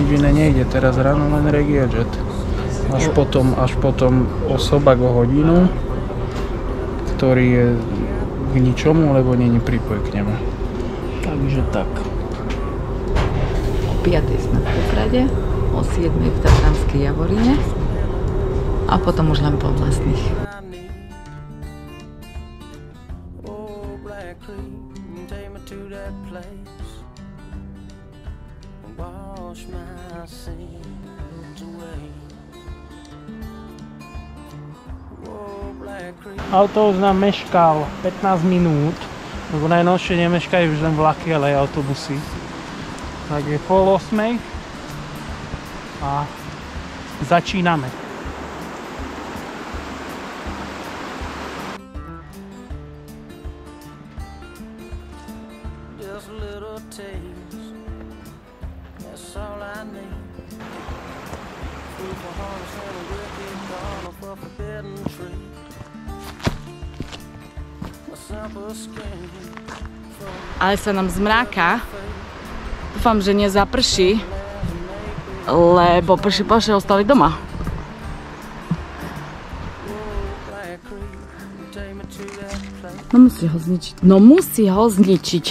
iné nejde teraz ráno, len RegioJet. Až potom Osobak o hodinu, ktorý je k ničomu, lebo není prípoj k nemu. Takže tak. O 5. sme v Poprade, o 7. v Tatranskej Javorine a potom už len po vlastných. Autobus nám meškal 15 minút, lebo najnovšie nemeškajú už len vlaky, ale aj autobusy. Tak je 7:30 a začíname. Ale sa nám zmráka. Dúfam, že nezaprší, lebo prší ostali doma. No musí ho zničiť. No musí ho zničiť.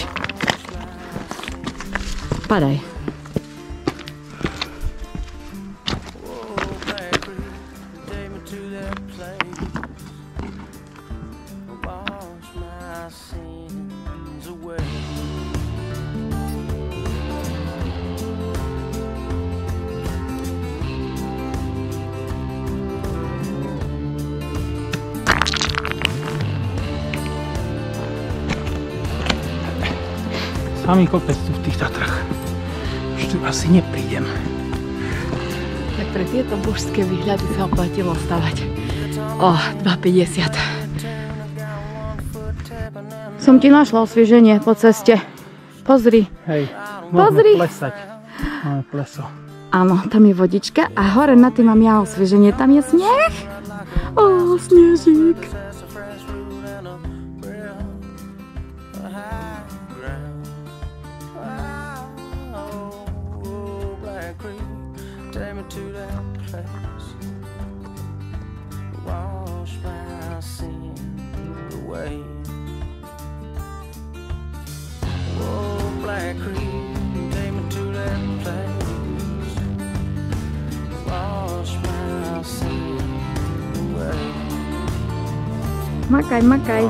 Padaj. Samý kopec tu v tých Tatrách. Už tu asi neprídem. Tak pre tieto božské výhľady sa oplatilo stavať o 2,50. Som ti našla osvieženie po ceste. Pozri. Hej, pozri. Môžeme plesať. Máme pleso. Áno, tam je vodička a hore na tým mám ja osvieženie. Tam je sneh. Ó, snežík. Makaj, makaj.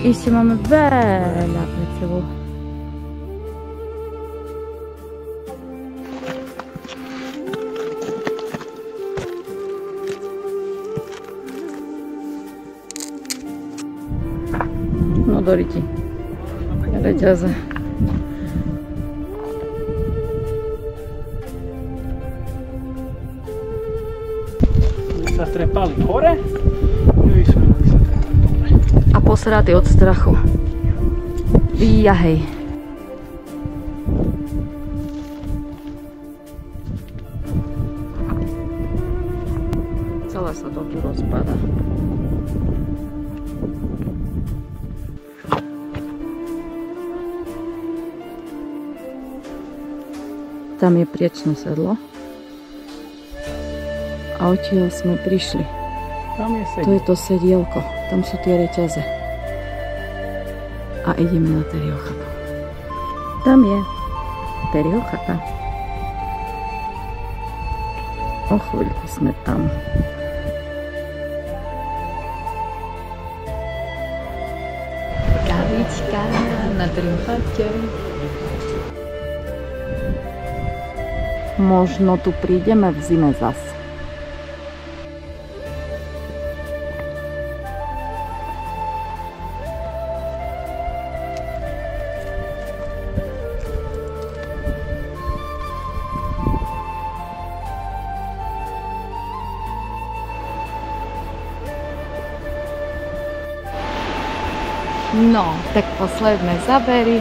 Ešte máme veľa pred sebou. No doriti. Reťaze. Sa trepali hore. A posratý od strachu. Jahej. Celé sa to tu rozpada. Tam je priečné sedlo. A odtiaľ sme prišli. Tam je sedielko. To je to sedielko. Tam sú tie reťaze. A ideme na Teriochatu. Tam je Teriochata. O chvíľku sme tam. Kavička na Teriochate. Možno tu prídeme v zime zas. No, tak posledné zábery.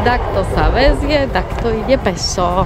Takto sa vezie, tak to ide peso.